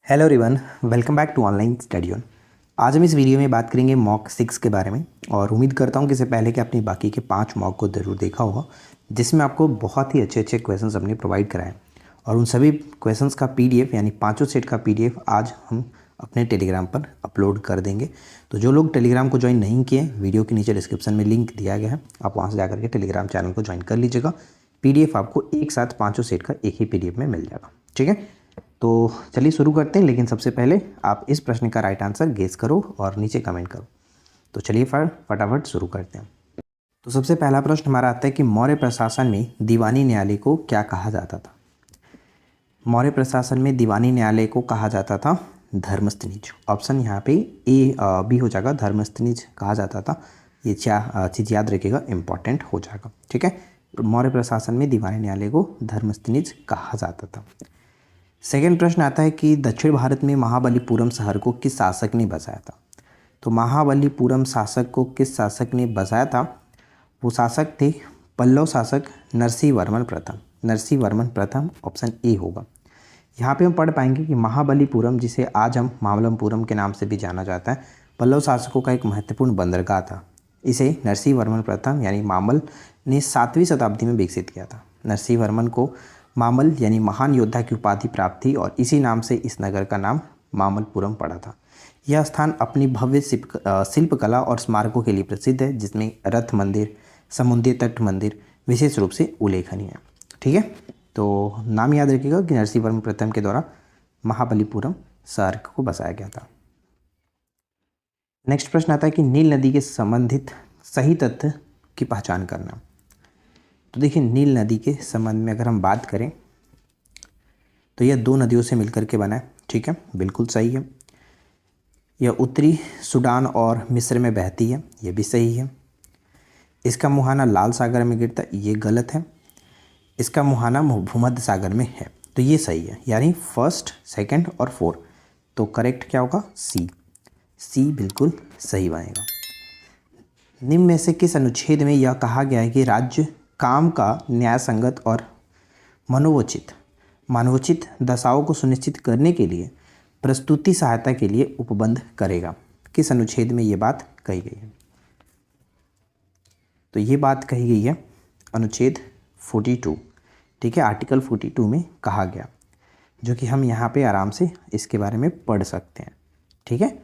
Hello everyone, welcome back to online study on. आज हम इस वीडियो में बात करेंगे मॉक 6 के बारे में। और उम्मीद करता हूँ कि इससे पहले कि आपने बाकी के 5 मॉक को ज़रूर देखा होगा, जिसमें आपको बहुत ही अच्छे अच्छे क्वेश्चंस हमने प्रोवाइड कराए। और उन सभी क्वेश्चंस का पीडीएफ यानी पाँचों सेट का पीडीएफ आज हम अपने टेलीग्राम पर अपलोड कर देंगे। तो जो लोग टेलीग्राम को ज्वाइन नहीं किए, वीडियो के नीचे डिस्क्रिप्शन में लिंक दिया गया है, आप वहाँ से जाकर के टेलीग्राम चैनल को ज्वाइन कर लीजिएगा। पीडीएफ आपको एक साथ पाँचों सेट का एक ही पीडीएफ में मिल जाएगा। ठीक है, तो चलिए शुरू करते हैं। लेकिन सबसे पहले आप इस प्रश्न का राइट आंसर गेस करो और नीचे कमेंट करो। तो चलिए फटाफट शुरू करते हैं। तो सबसे पहला प्रश्न हमारा आता है कि मौर्य प्रशासन में दीवानी न्यायालय को क्या कहा जाता था। मौर्य प्रशासन में दीवानी न्यायालय को कहा जाता था धर्मस्थनिज। ऑप्शन यहाँ पे ए बी हो जाएगा, धर्मस्थनिज कहा जाता था। ये चीज़ याद रखिएगा, इंपॉर्टेंट हो जाएगा। ठीक है, मौर्य प्रशासन में दीवानी न्यायालय को धर्मस्थनिज कहा जाता था। सेकेंड प्रश्न आता है कि दक्षिण भारत में महाबलीपुरम शहर को किस शासक ने बसाया था। तो महाबलीपुरम शासक को किस शासक ने बसाया था? वो शासक थे पल्लव शासक नरसिंह वर्मन प्रथम। नरसिंह वर्मन प्रथम ऑप्शन ए होगा। यहाँ पे हम पढ़ पाएंगे कि महाबलीपुरम, जिसे आज हम मामल्लपुरम के नाम से भी जाना जाता है, पल्लव शासकों का एक महत्वपूर्ण बंदरगाह था। इसे नरसिंह वर्मन प्रथम यानी मामल ने 7वीं शताब्दी में विकसित किया था। नरसिंह वर्मन को मामल यानी महान योद्धा की उपाधि प्राप्त थी और इसी नाम से इस नगर का नाम मामल्लपुरम पड़ा था। यह स्थान अपनी भव्य शिल्पकला और स्मारकों के लिए प्रसिद्ध है, जिसमें रथ मंदिर, समुद्री तट मंदिर विशेष रूप से उल्लेखनीय है। ठीक है, तो नाम याद रखिएगा कि नरसिंह वर्मन प्रथम के द्वारा महाबलीपुरम शहर को बसाया गया था। नेक्स्ट प्रश्न आता है कि नील नदी के संबंधित सही तथ्य की पहचान करना। तो देखिए, नील नदी के संबंध में अगर हम बात करें तो यह 2 नदियों से मिलकर के बना है। ठीक है, बिल्कुल सही है। यह उत्तरी सूडान और मिस्र में बहती है, यह भी सही है। इसका मुहाना लाल सागर में गिरता है, ये गलत है। इसका मुहाना भूमध्य सागर में है, तो ये सही है। यानी फर्स्ट, सेकंड और 4, तो करेक्ट क्या होगा? सी बिल्कुल सही बनेगा। निम्न में से किस अनुच्छेद में यह कहा गया है कि राज्य काम का न्याय संगत और मानवोचित दशाओं को सुनिश्चित करने के लिए प्रस्तुति सहायता के लिए उपबंध करेगा? किस अनुच्छेद में ये बात कही गई है? तो ये बात कही गई है अनुच्छेद 42। ठीक है, आर्टिकल 42 में कहा गया, जो कि हम यहाँ पे आराम से इसके बारे में पढ़ सकते हैं। ठीक है,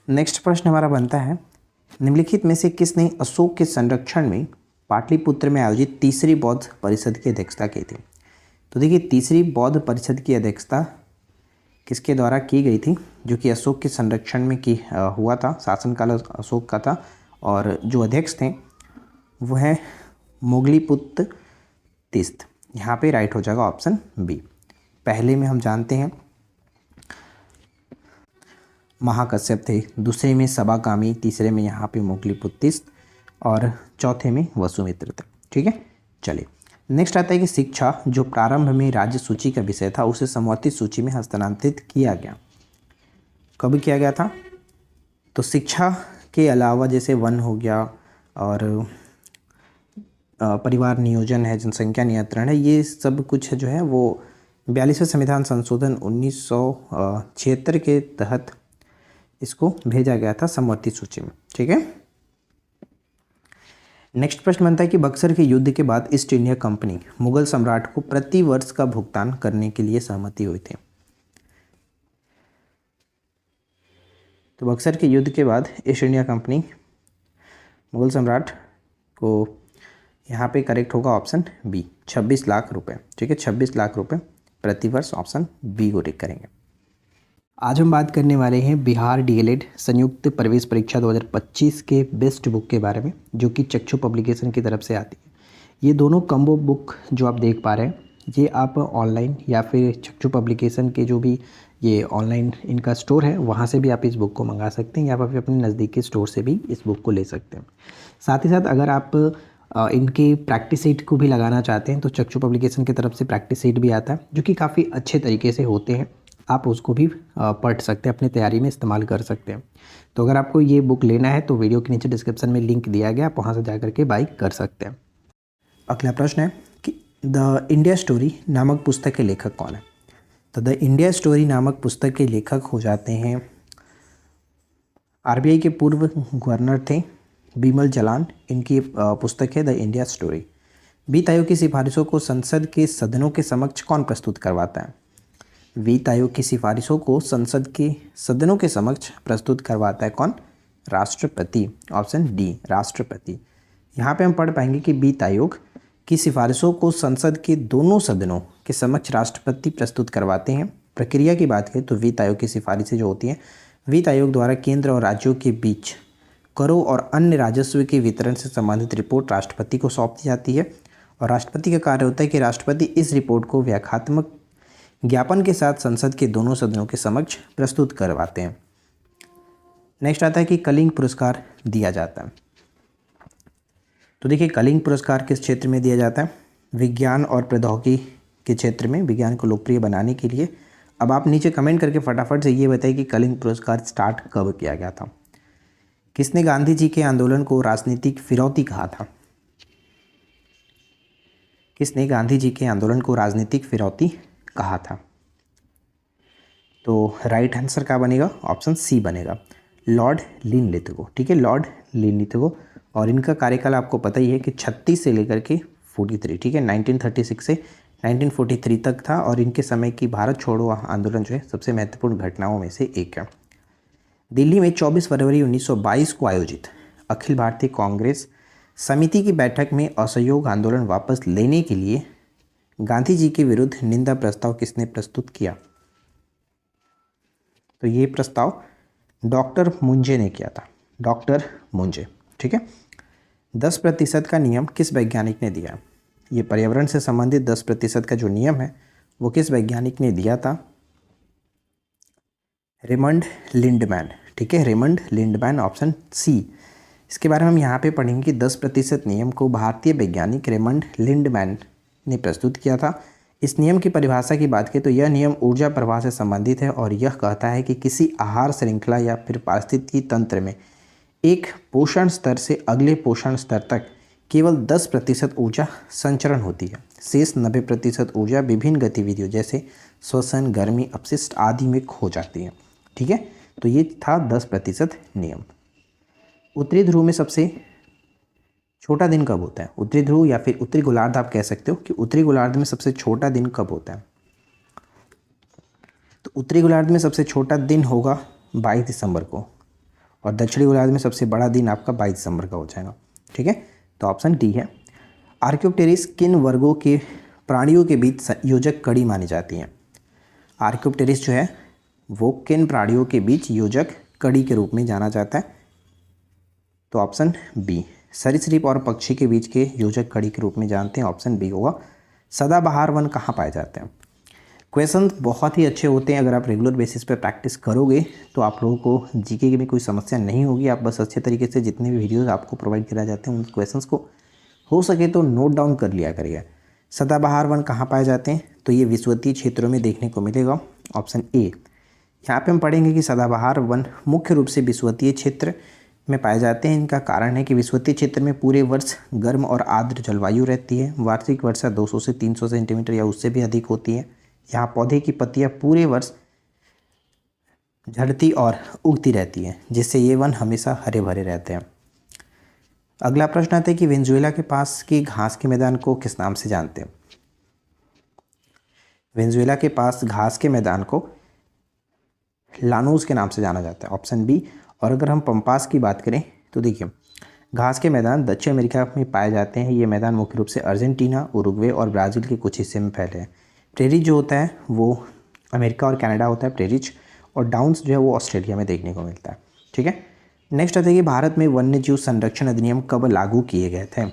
नेक्स्ट प्रश्न हमारा बनता है, निम्नलिखित में से किसने अशोक के संरक्षण में पाटलिपुत्र में आयोजित तीसरी बौद्ध परिषद की अध्यक्षता की थी? तो देखिए, तीसरी बौद्ध परिषद की अध्यक्षता किसके द्वारा की गई थी? जो कि अशोक के संरक्षण में हुआ था, शासनकाल अशोक का था। और जो अध्यक्ष थे वो है मोगलीपुत्र तीस्त। यहाँ पे राइट हो जाएगा ऑप्शन बी। पहले में हम जानते हैं महाकश्यप थे, दूसरे में सबाकामी, तीसरे में यहाँ पे मोगलीपुत्र तीस्त और चौथे में वसुमित्र थे। ठीक है, चलिए नेक्स्ट आता है कि शिक्षा जो प्रारंभ में राज्य सूची का विषय था, उसे समवर्ती सूची में हस्तांतरित किया गया। कब किया गया था? तो शिक्षा के अलावा जैसे वन हो गया और परिवार नियोजन है, जनसंख्या नियंत्रण है, ये सब कुछ जो है वो 42वें संविधान संशोधन 1976 के तहत इसको भेजा गया था समवर्ती सूची में। ठीक है, नेक्स्ट प्रश्न बनता है कि बक्सर के युद्ध के बाद ईस्ट इंडिया कंपनी मुगल सम्राट को प्रति वर्ष का भुगतान करने के लिए सहमति हुई थी। तो बक्सर के युद्ध के बाद ईस्ट इंडिया कंपनी मुगल सम्राट को, यहाँ पे करेक्ट होगा ऑप्शन बी, 26 लाख रुपए। ठीक है, 26 लाख रुपए प्रति वर्ष, ऑप्शन बी को टिक करेंगे। आज हम बात करने वाले हैं बिहार डीएलएड संयुक्त प्रवेश परीक्षा 2025 के बेस्ट बुक के बारे में, जो कि चक्षु पब्लिकेशन की तरफ से आती है। ये दोनों कम्बो बुक जो आप देख पा रहे हैं, ये आप ऑनलाइन या फिर चक्षु पब्लिकेशन के जो भी ये ऑनलाइन इनका स्टोर है, वहाँ से भी आप इस बुक को मंगा सकते हैं, या फिर अपने नज़दीकी स्टोर से भी इस बुक को ले सकते हैं। साथ ही साथ अगर आप इनके प्रैक्टिस सीट को भी लगाना चाहते हैं, तो चक्षु पब्लिकेशन की तरफ से प्रैक्टिस सीट भी आता है, जो कि काफ़ी अच्छे तरीके से होते हैं। आप उसको भी पढ़ सकते हैं, अपनी तैयारी में इस्तेमाल कर सकते हैं। तो अगर आपको ये बुक लेना है तो वीडियो के नीचे डिस्क्रिप्शन में लिंक दिया गया, आप वहाँ से जा करके बाई कर सकते हैं। अगला प्रश्न है कि द इंडिया स्टोरी नामक पुस्तक के लेखक कौन है? तो द इंडिया स्टोरी नामक पुस्तक के लेखक हो जाते हैं आरबीआई के पूर्व गवर्नर थे बिमल जलान। इनकी पुस्तक है द इंडिया स्टोरी। वित्त आयोग की सिफारिशों को संसद के सदनों के समक्ष कौन प्रस्तुत करवाता है? वित्त आयोग की सिफारिशों को संसद के सदनों के समक्ष प्रस्तुत करवाता है कौन? राष्ट्रपति। ऑप्शन डी, राष्ट्रपति। यहाँ पे हम पढ़ पाएंगे कि वित्त आयोग की सिफारिशों को संसद के दोनों सदनों के समक्ष राष्ट्रपति प्रस्तुत करवाते हैं। प्रक्रिया की बात करें तो वित्त आयोग की सिफारिशें जो होती हैं, वित्त आयोग द्वारा केंद्र और राज्यों के बीच करों और अन्य राजस्व के वितरण से संबंधित रिपोर्ट राष्ट्रपति को सौंप दी जाती है और राष्ट्रपति का कार्य होता है कि राष्ट्रपति इस रिपोर्ट को व्याख्यात्मक ज्ञापन के साथ संसद के दोनों सदनों के समक्ष प्रस्तुत करवाते हैं। नेक्स्ट आता है कि कलिंग पुरस्कार दिया जाता है। तो देखिए, कलिंग पुरस्कार किस क्षेत्र में दिया जाता है? विज्ञान और प्रौद्योगिकी के क्षेत्र में, विज्ञान को लोकप्रिय बनाने के लिए। अब आप नीचे कमेंट करके फटाफट से ये बताइए कि कलिंग पुरस्कार स्टार्ट कब किया गया था? किसने गांधी जी के आंदोलन को राजनीतिक फिरौती कहा था? किसने गांधी जी के आंदोलन को राजनीतिक फिरौती कहा था? तो राइट आंसर क्या बनेगा? ऑप्शन सी बनेगा, लॉर्ड लिनलिथगो। ठीक है, लॉर्ड लिनलिथगो। और इनका कार्यकाल आपको पता ही है कि 36 से लेकर के 43, ठीक है, 1936 से 1943 तक था। और इनके समय की भारत छोड़ो आंदोलन जो है सबसे महत्वपूर्ण घटनाओं में से एक है। दिल्ली में 24 फरवरी 1922 को आयोजित अखिल भारतीय कांग्रेस समिति की बैठक में असहयोग आंदोलन वापस लेने के लिए गांधी जी के विरुद्ध निंदा प्रस्ताव किसने प्रस्तुत किया? तो ये प्रस्ताव डॉक्टर मुंजे ने किया था, डॉक्टर मुंजे। ठीक है, 10% का नियम किस वैज्ञानिक ने दिया? ये पर्यावरण से संबंधित 10% का जो नियम है वो किस वैज्ञानिक ने दिया था? Raymond Lindeman. ठीक है, रेमंड लिंडमैन, ऑप्शन सी। इसके बारे में हम यहाँ पे पढ़ेंगे कि 10% नियम को भारतीय वैज्ञानिक रेमंड लिंडमैन ने प्रस्तुत किया था। इस नियम की परिभाषा की बात करें तो यह नियम ऊर्जा प्रवाह से संबंधित है और यह कहता है कि किसी आहार श्रृंखला या फिर पारिस्थितिकी तंत्र में एक पोषण स्तर से अगले पोषण स्तर तक केवल 10% ऊर्जा संचरण होती है। शेष 90% ऊर्जा विभिन्न गतिविधियों जैसे श्वसन, गर्मी, अपशिष्ट आदि में खो जाती है। ठीक है, तो ये था 10% नियम। उत्तरी ध्रुव में सबसे छोटा दिन कब होता है? उत्तरी ध्रुव या फिर उत्तरी गोलार्ध आप कह सकते हो कि उत्तरी गोलार्ध में सबसे छोटा दिन कब होता है? तो उत्तरी गोलार्ध में सबसे छोटा दिन होगा 22 दिसंबर को और दक्षिणी गोलार्ध में सबसे बड़ा दिन आपका 22 दिसंबर का हो जाएगा। ठीक है, तो ऑप्शन डी है। आर्क्योप्टेरिस किन वर्गों के प्राणियों के बीच योजक कड़ी मानी जाती है? आर्क्योप्टेरिस जो है वो किन प्राणियों के बीच योजक कड़ी के रूप में जाना जाता है? तो ऑप्शन बी, सरीसृप और पक्षी के बीच के योजक कड़ी के रूप में जानते हैं, ऑप्शन बी होगा। सदाबहार वन कहाँ पाए जाते हैं? क्वेश्चन बहुत ही अच्छे होते हैं, अगर आप रेगुलर बेसिस पे प्रैक्टिस करोगे तो आप लोगों को जीके में कोई समस्या नहीं होगी। आप बस अच्छे तरीके से जितने भी वीडियोस आपको प्रोवाइड कराए जाते हैं उन क्वेश्चंस को हो सके तो नोट डाउन कर लिया करिए। सदाबहार वन कहाँ पाए जाते हैं? तो ये विषुवतीय क्षेत्रों में देखने को मिलेगा, ऑप्शन ए। यहाँ पे हम पढ़ेंगे कि सदाबहार वन मुख्य रूप से विषुवतीय क्षेत्र में पाए जाते हैं। इनका कारण है कि विषुवतीय क्षेत्र में पूरे वर्ष गर्म और आर्द्र जलवायु रहती है। वार्षिक वर्षा 200 से 300 सेंटीमीटर या उससे भी अधिक होती है। यहाँ पौधे की पत्तियाँ पूरे वर्ष झड़ती और उगती रहती हैं, जिससे ये वन हमेशा हरे भरे रहते हैं। अगला प्रश्न आता है कि वेनेजुएला के पास के घास के मैदान को किस नाम से जानते हैं? वेनेजुएला के पास घास के मैदान को लानोस के नाम से जाना जाता है, ऑप्शन बी। और अगर हम पंपास की बात करें तो देखिए, घास के मैदान दक्षिण अमेरिका में पाए जाते हैं। ये मैदान मुख्य रूप से अर्जेंटीना, उरुग्वे और ब्राज़ील के कुछ हिस्से में फैले हैं। प्रेरिज जो होता है वो अमेरिका और कनाडा होता है प्रेरिज, और डाउन्स जो है वो ऑस्ट्रेलिया में देखने को मिलता है। ठीक है, नेक्स्ट आता है कि भारत में वन्यजीव संरक्षण अधिनियम कब लागू किए गए थे?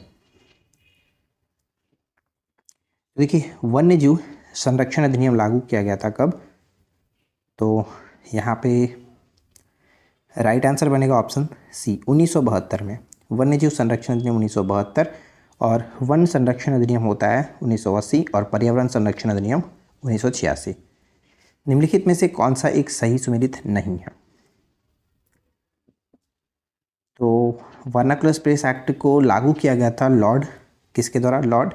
देखिए, वन्यजीव संरक्षण अधिनियम लागू किया गया था कब? तो यहाँ पे राइट आंसर बनेगा ऑप्शन सी, 1972 में। वन्यजीव संरक्षण अधिनियम 1972 और वन संरक्षण अधिनियम होता है 1980 और पर्यावरण संरक्षण अधिनियम 1986। निम्नलिखित में से कौन सा एक सही सुमेलित नहीं है? तो वर्नाकुलर स्पेस एक्ट को लागू किया गया था लॉर्ड किसके द्वारा? लॉर्ड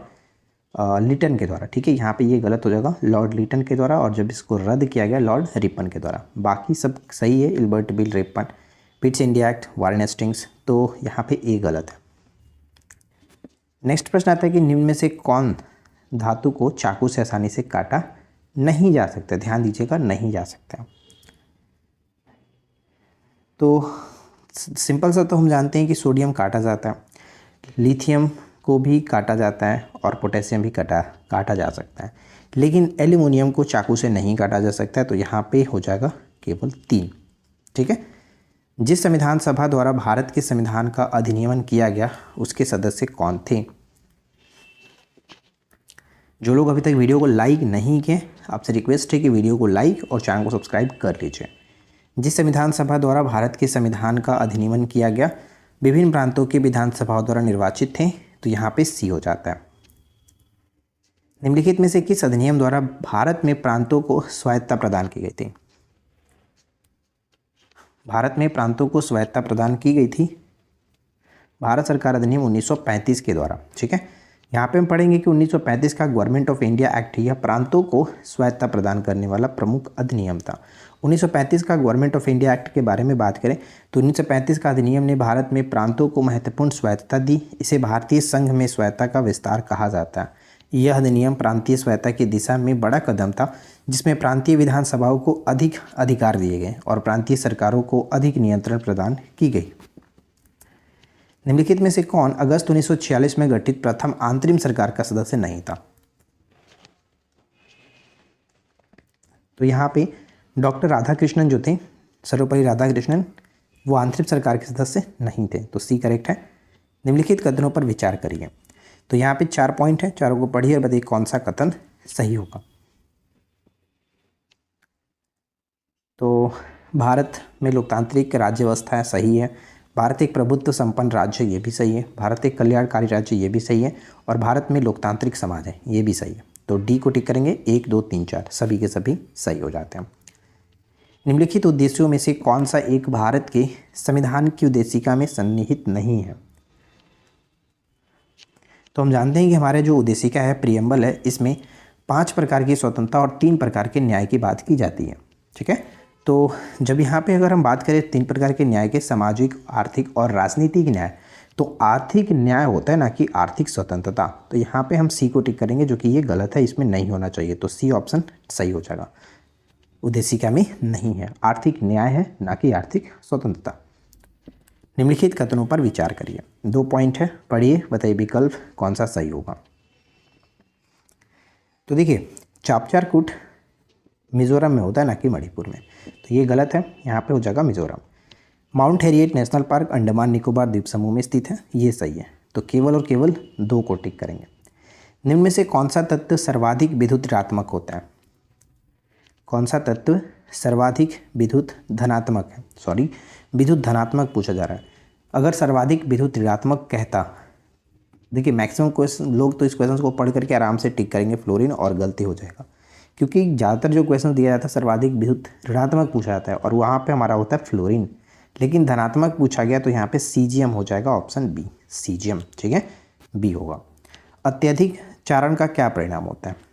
लिटन के द्वारा, ठीक है। यहाँ पे ये गलत हो जाएगा, लॉर्ड लिटन के द्वारा, और जब इसको रद्द किया गया लॉर्ड रिपन के द्वारा। बाकी सब सही है, Ilbert bill Ripon, Pitt's India act, Warren Hastings, तो यहाँ पे ए गलत है। नेक्स्ट प्रश्न आता है कि निम्न में से कौन धातु को चाकू से आसानी से काटा नहीं जा सकता। ध्यान दीजिएगा, नहीं जा सकता। तो सिंपल सा तो हम जानते हैं कि सोडियम काटा जाता है, लिथियम को भी काटा जाता है, और पोटेशियम भी काटा जा सकता है, लेकिन एल्यूमिनियम को चाकू से नहीं काटा जा सकता है। तो यहाँ पे हो जाएगा केवल 3, ठीक है। जिस संविधान सभा द्वारा भारत के संविधान का अधिनियमन किया गया उसके सदस्य कौन थे। जो लोग अभी तक वीडियो को लाइक नहीं किए, आपसे रिक्वेस्ट है कि वीडियो को लाइक और चैनल को सब्सक्राइब कर लीजिए। जिस संविधान सभा द्वारा भारत के संविधान का अधिनियमन किया गया विभिन्न प्रांतों के विधानसभाओं द्वारा निर्वाचित थे, तो यहाँ पे सी हो जाता है। निम्नलिखित में से किस अधिनियम द्वारा भारत में प्रांतों को स्वायत्तता प्रदान की गई थी। भारत में प्रांतों को स्वायत्तता प्रदान की गई थी भारत सरकार अधिनियम 1935 के द्वारा, ठीक है। यहाँ पे हम पढ़ेंगे कि 1935 का गवर्नमेंट ऑफ इंडिया एक्ट यह प्रांतों को स्वायत्तता प्रदान करने वाला प्रमुख अधिनियम था। 1935 का गवर्नमेंट ऑफ इंडिया एक्ट के बारे में बात करें तो 1935 का अधिनियम ने भारत में प्रांतों को महत्वपूर्ण स्वायत्तता दी। इसे भारतीय संघ में स्वायत्तता का विस्तार कहा जाता है। यह अधिनियम प्रांतीय स्वायत्तता की दिशा में बड़ा कदम था, जिसमें प्रांतीय विधानसभाओं को अधिक अधिकार दिए गए और प्रांतीय सरकारों को अधिक नियंत्रण प्रदान की गई। निम्नलिखित में से कौन अगस्त 1946 में गठित प्रथम अंतरिम सरकार का सदस्य नहीं था। तो यहाँ पे डॉक्टर राधाकृष्णन जो थे, सर्वपल्ली राधाकृष्णन, वो अंतरिम सरकार के सदस्य नहीं थे, तो सी करेक्ट है। निम्नलिखित कथनों पर विचार करिए। तो यहाँ पे 4 पॉइंट है, चारों को पढ़िए और बताइए कौन सा कथन सही होगा। तो भारत में लोकतांत्रिक राज्य व्यवस्था है, सही है। भारत एक प्रभुत्व संपन्न राज्य, ये भी सही है। भारत एक कल्याणकारी राज्य, ये भी सही है। और भारत में लोकतांत्रिक समाज है, ये भी सही है। तो डी को टिक करेंगे। 1 2 3 4 सभी के सभी सही हो जाते हैं। निम्नलिखित उद्देश्यों में से कौन सा एक भारत के संविधान की उद्देशिका में सन्निहित नहीं है। तो हम जानते हैं कि हमारे जो उद्देशिका है, प्रियम्बल है, इसमें 5 प्रकार की स्वतंत्रता और 3 प्रकार के न्याय की बात की जाती है, ठीक है। तो जब यहाँ पे अगर हम बात करें 3 प्रकार के न्याय के, सामाजिक, आर्थिक और राजनीतिक न्याय, तो आर्थिक न्याय होता है ना कि आर्थिक स्वतंत्रता। तो यहाँ पे हम सी को टिक करेंगे, जो कि ये गलत है, इसमें नहीं होना चाहिए। तो सी ऑप्शन सही हो जाएगा। उद्देशिका में नहीं है, आर्थिक न्याय है, ना कि आर्थिक स्वतंत्रता। निम्नलिखित कथनों पर विचार करिए। 2 पॉइंट है, पढ़िए, बताइए विकल्प कौन सा सही होगा। तो देखिए, चापचारकूट मिजोरम में होता है, ना कि मणिपुर में, तो ये गलत है, यहाँ पे हो जाएगा Mizoram. Mount Harriet national park Andaman Nicobar द्वीप समूह में स्थित है, ये सही है। तो केवल और केवल 2 को टिक करेंगे। निम्न में से कौन सा तत्व सर्वाधिक विद्युत ऋणात्मक होता है। कौन सा तत्व सर्वाधिक विद्युत धनात्मक है, सॉरी विद्युत धनात्मक पूछा जा रहा है। अगर सर्वाधिक विद्युत ऋणात्मक कहता, देखिए मैक्सिमम क्वेश्चन लोग तो इस क्वेश्चन को पढ़ करके आराम से टिक करेंगे फ्लोरीन, और गलती हो जाएगा, क्योंकि ज़्यादातर जो क्वेश्चन दिया जाता है सर्वाधिक विद्युत ऋणात्मक पूछा जाता है, और वहाँ पे हमारा होता है फ्लोरीन। लेकिन धनात्मक पूछा गया तो यहाँ पे सीजीएम हो जाएगा, ऑप्शन बी सीजीएम, ठीक है, बी होगा। अत्यधिक चारण का क्या परिणाम होता है।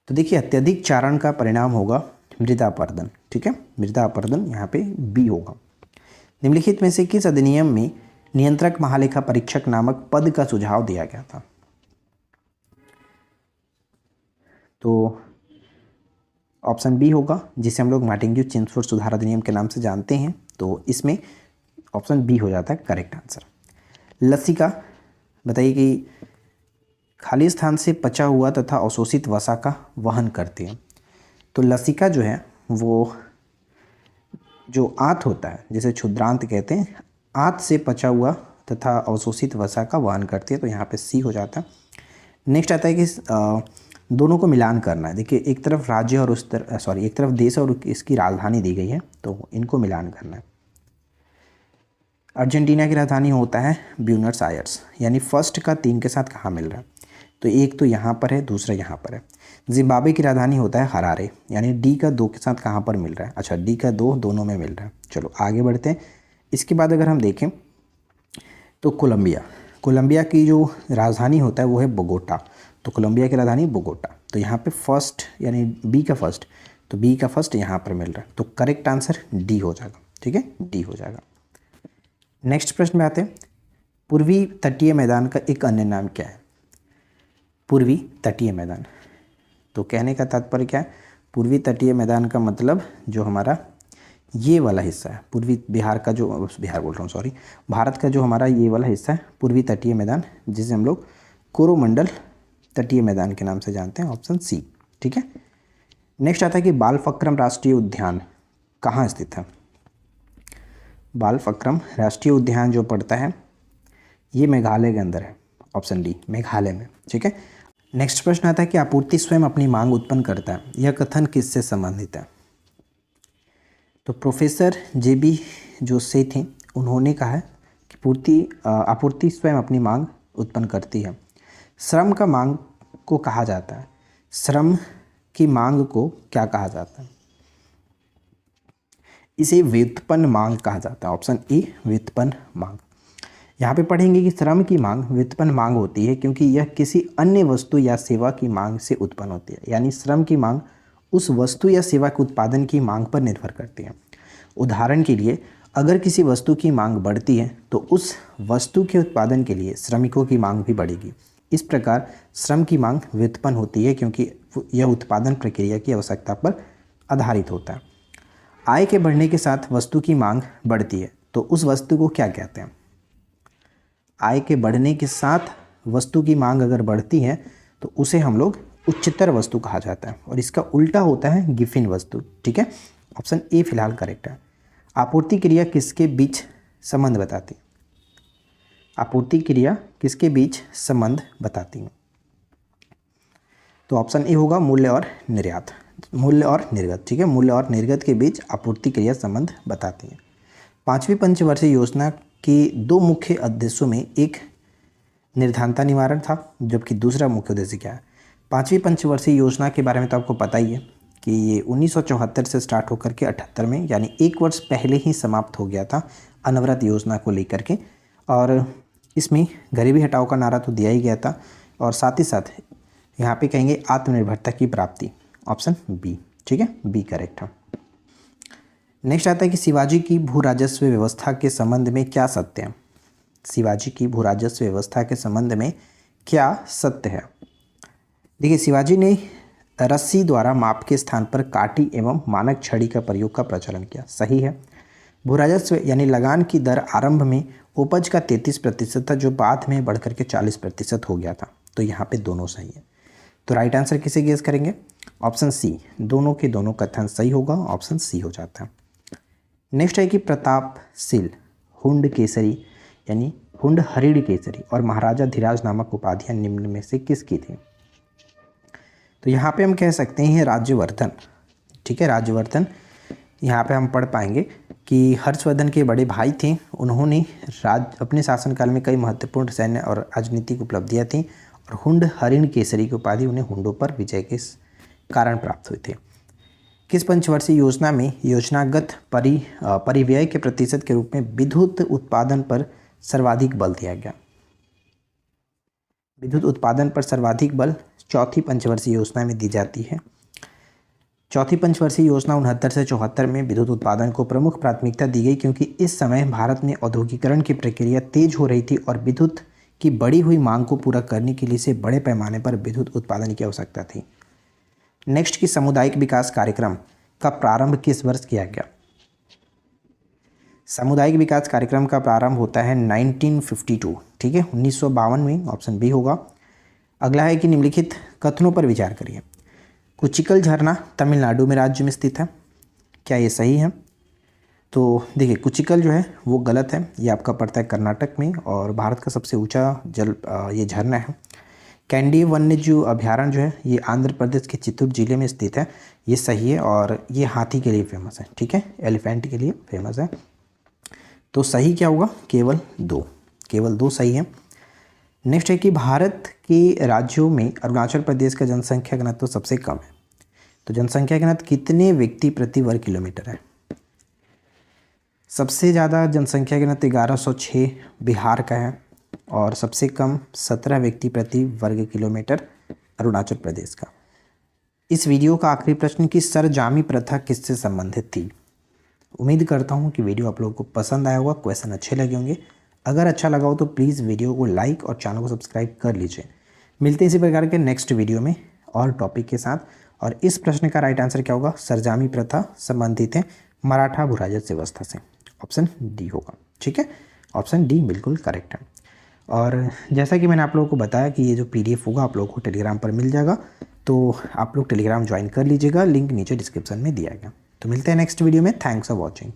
तो देखिए, अत्यधिक चारण का परिणाम होगा मृदापर्दन, ठीक है, मृदापर्दन यहाँ पे बी होगा। निम्नलिखित में से किस अधिनियम में नियंत्रक महालेखा परीक्षक नामक पद का सुझाव दिया गया था। तो ऑप्शन बी होगा, जिसे हम लोग मार्टिन चिंसफोर्ड सुधार अधिनियम के नाम से जानते हैं। तो इसमें ऑप्शन बी हो जाता है करेक्ट आंसर। लसिका, बताइए कि खाली स्थान से पचा हुआ तथा अवशोषित वसा का वहन करते हैं। तो लसिका जो है वो जो आंत होता है, जिसे क्षुद्रांत कहते हैं, आंत से पचा हुआ तथा अवशोषित वसा का वहन करती है। तो यहाँ पे सी हो जाता है। नेक्स्ट आता है कि दोनों को मिलान करना है। देखिए, एक तरफ राज्य और उस तरफ एक तरफ देश और इसकी राजधानी दी गई है, तो इनको मिलान करना है। अर्जेंटीना की राजधानी होता है ब्यूनस आयर्स, यानी फर्स्ट का 3 के साथ कहाँ मिल रहा है, तो एक तो यहाँ पर है, दूसरा यहाँ पर है। जिम्बाब्वे की राजधानी होता है हरारे, यानी डी का 2 के साथ कहाँ पर मिल रहा है, अच्छा डी का 2 दोनों में मिल रहा है। चलो आगे बढ़ते हैं। इसके बाद अगर हम देखें तो कोलंबिया, कोलंबिया की जो राजधानी होता है वो है बोगोटा। तो कोलंबिया की राजधानी बोगोटा। तो यहाँ पे फर्स्ट यानी बी का फर्स्ट, तो बी का फर्स्ट यहाँ पर मिल रहा है, तो करेक्ट आंसर डी हो जाएगा। ठीक है, डी हो जाएगा। नेक्स्ट प्रश्न में आते हैं, पूर्वी तटीय मैदान का एक अन्य नाम क्या है? पूर्वी तटीय मैदान, तो कहने का तात्पर्य क्या है? पूर्वी तटीय मैदान का मतलब जो हमारा ये वाला हिस्सा है, पूर्वी बिहार का जो, बिहार बोल रहा हूँ सॉरी, भारत का जो हमारा ये वाला हिस्सा है पूर्वी तटीय मैदान, जिसे हम लोग कोरोमंडल तटीय मैदान के नाम से जानते हैं, ऑप्शन सी। ठीक है। नेक्स्ट आता है कि बालफक्रम राष्ट्रीय उद्यान कहाँ स्थित है? बालफक्रम राष्ट्रीय उद्यान जो पड़ता है ये मेघालय के अंदर है, ऑप्शन डी, मेघालय में। ठीक है। नेक्स्ट प्रश्न आता है कि आपूर्ति स्वयं अपनी मांग उत्पन्न करता है, यह कथन किससे संबंधित है? तो प्रोफेसर जेबी जोसे थे, उन्होंने कहा है कि आपूर्ति स्वयं अपनी मांग उत्पन्न करती है। श्रम का मांग को कहा जाता है, श्रम की मांग को क्या कहा जाता है? इसे व्युत्पन्न मांग कहा जाता है, ऑप्शन ए, व्युत्पन्न मांग। यहाँ पे पढ़ेंगे कि श्रम की मांग व्युत्पन्न मांग होती है क्योंकि यह किसी अन्य वस्तु या सेवा की मांग से उत्पन्न होती है, यानी श्रम की मांग उस वस्तु या सेवा के उत्पादन की मांग पर निर्भर करती है। उदाहरण के लिए, अगर किसी वस्तु की मांग बढ़ती है तो उस वस्तु के उत्पादन के लिए श्रमिकों की मांग भी बढ़ेगी। इस प्रकार श्रम की मांग व्युत्पन्न होती है क्योंकि यह उत्पादन प्रक्रिया की आवश्यकता पर आधारित होता है। आय के बढ़ने के साथ वस्तु की मांग बढ़ती है, तो उस वस्तु को क्या कहते हैं? आय के बढ़ने के साथ वस्तु की मांग अगर बढ़ती है तो उसे हम लोग उच्चतर वस्तु कहा जाता है, और इसका उल्टा होता है गिफिन वस्तु। ठीक है, ऑप्शन ए फिलहाल करेक्ट है। आपूर्ति क्रिया किसके बीच संबंध बताती है? आपूर्ति क्रिया किसके बीच संबंध बताती है? तो ऑप्शन ए होगा मूल्य और निर्यात, मूल्य और निर्गत। ठीक है, मूल्य और निर्गत के बीच आपूर्ति क्रिया संबंध बताती है। 5वीं पंचवर्षीय योजना के दो मुख्य उद्देश्यों में एक निर्धनता निवारण था, जबकि दूसरा मुख्य उद्देश्य क्या है? 5वीं पंचवर्षीय योजना के बारे में तो आपको पता ही है कि ये 1974 से स्टार्ट होकर के 78 में, यानी एक वर्ष पहले ही समाप्त हो गया था अनवरत योजना को लेकर के। और इसमें गरीबी हटाओ का नारा तो दिया ही गया था, और साथ ही साथ यहाँ पे कहेंगे आत्मनिर्भरता की प्राप्ति, ऑप्शन बी। ठीक है, बी करेक्ट है। नेक्स्ट आता है कि शिवाजी की भू राजस्व व्यवस्था के संबंध में क्या सत्य है? शिवाजी की भू राजस्व व्यवस्था के संबंध में क्या सत्य है? देखिए, शिवाजी ने रस्सी द्वारा माप के स्थान पर काटी एवं मानक छड़ी का प्रयोग का प्रचलन किया, सही है। भू राजस्व यानी लगान की दर आरंभ में उपज का 33% था, जो बाद में बढ़कर के 40% हो गया था, तो यहाँ पे दोनों सही है। तो राइट आंसर किसे गेस करेंगे? ऑप्शन सी, दोनों के दोनों कथन सही होगा, ऑप्शन सी हो जाता है। नेक्स्ट है कि प्रतापशील हुंड केसरी यानी हुंड हरिण केसरी और महाराजा धीराज नामक उपाधियां निम्न में से किसकी थी? तो यहाँ पे हम कह सकते हैं राज्यवर्धन। ठीक है, राज्यवर्धन। यहाँ पे हम पढ़ पाएंगे कि हर्षवर्धन के बड़े भाई थे, उन्होंने अपने शासनकाल में कई महत्वपूर्ण सैन्य और राजनीतिक उपलब्धियाँ थीं, और हुंड हरिण केसरी की उपाधि उन्हें हुंडों पर विजय के कारण प्राप्त हुए थे। किस पंचवर्षीय योजना में योजनागत परिव्यय के प्रतिशत के रूप में विद्युत उत्पादन पर सर्वाधिक बल दिया गया? विद्युत उत्पादन पर सर्वाधिक बल चौथी पंचवर्षीय योजना में दी जाती है। चौथी पंचवर्षीय योजना 69 से 74 में विद्युत उत्पादन को प्रमुख प्राथमिकता दी गई, क्योंकि इस समय भारत में औद्योगिकरण की प्रक्रिया तेज हो रही थी और विद्युत की बढ़ी हुई मांग को पूरा करने के लिए से बड़े पैमाने पर विद्युत उत्पादन की आवश्यकता थी। नेक्स्ट की सामुदायिक विकास कार्यक्रम का प्रारंभ किस वर्ष किया गया? सामुदायिक विकास कार्यक्रम का प्रारंभ होता है 1952। ठीक है, 1952 में, ऑप्शन बी होगा। अगला है कि निम्नलिखित कथनों पर विचार करिए। कुचिकल झरना तमिलनाडु में राज्य में स्थित है, क्या ये सही है? तो देखिए, कुचिकल जो है वो गलत है, ये आपका पड़ता है कर्नाटक में, और भारत का सबसे ऊंचा ये झरना है। कैंडी वन्यजीव अभयारण्य जो है ये आंध्र प्रदेश के चित्तूर जिले में स्थित है, ये सही है, और ये हाथी के लिए फेमस है। ठीक है, एलिफेंट के लिए फेमस है। तो सही क्या होगा? केवल दो सही है। नेक्स्ट है कि भारत के राज्यों में अरुणाचल प्रदेश का जनसंख्या घनत्व सबसे कम है, तो जनसंख्या घनत्व कितने व्यक्ति प्रति वर्ग किलोमीटर है? सबसे ज़्यादा जनसंख्या घनत्व 1106 बिहार का है, और सबसे कम 17 व्यक्ति प्रति वर्ग किलोमीटर अरुणाचल प्रदेश का। इस वीडियो का आखिरी प्रश्न कि सरजामी प्रथा किससे संबंधित थी। उम्मीद करता हूँ कि वीडियो आप लोगों को पसंद आया होगा, क्वेश्चन अच्छे लगे होंगे। अगर अच्छा लगा हो तो प्लीज़ वीडियो को लाइक और चैनल को सब्सक्राइब कर लीजिए। मिलते हैं इसी प्रकार के नेक्स्ट वीडियो में और टॉपिक के साथ। और इस प्रश्न का राइट आंसर क्या होगा, सरजामी प्रथा संबंधित है मराठा भूराजस्व व्यवस्था से। ऑप्शन डी होगा। ठीक है, ऑप्शन डी बिल्कुल करेक्ट है। और जैसा कि मैंने आप लोगों को बताया कि ये जो PDF होगा आप लोगों को टेलीग्राम पर मिल जाएगा, तो आप लोग टेलीग्राम ज्वाइन कर लीजिएगा, लिंक नीचे डिस्क्रिप्शन में दिया गया। तो मिलते हैं नेक्स्ट वीडियो में। Thanks for watching.